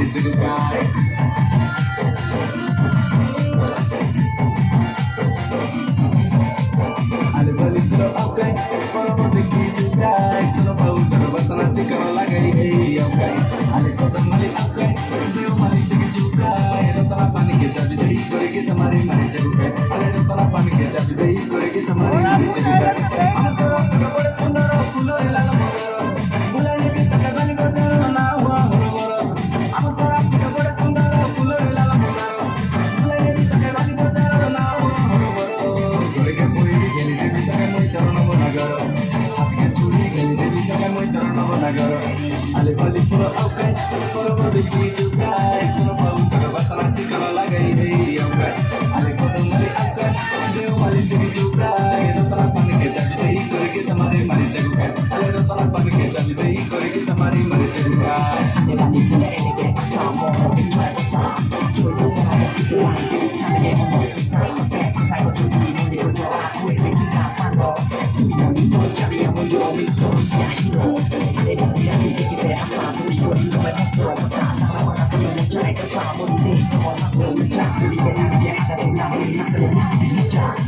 mari cegukai. Ale balik lo okay, para mo dikti jugai, sino pa utara sana cikara lagai hey okay. Ale kota mali okay, deo mari cegi jugai, rotara pani ke jabi dei kore kita mari cegukai. Ale rotara pani ke jabi dei kore kita mari cegukai. Amara kota bode sundara pulo elala mogoro, bulai ke taka gani gojaro na wa horogoro. Amara kota bode sundara pulo elala mogoro, bulai ke taka gani gojaro na wa horogoro. Kore ke poi geli devi taka moi tarono nagaro, hati ke churi geli devi taka moi tarono nagaro. Ale bali puro aukai, puro bode ki jugai, sino pa utara basana cikara lagai hey aukai. Ale kota mali aukai, deo mali cegi jugai, rotara pani ke jabi dei kore kita mari cegukai. Ale rotara pani ke jabi dei kore kita mari cegukai. Ale bali puro elege asamo, bicara besar. Coba ada itu lagi cara yang mau besar. Saya berjudi mau berdoa, gue bikin kapan lo? Minum itu cari yang mau jual itu sia hero. Ale bali asik kita asal beli gue itu banyak jual pertama. Mana punya mencari kesalahan di desa orang belum mencari. Jadi dia ada pulang ini terus masih mencari.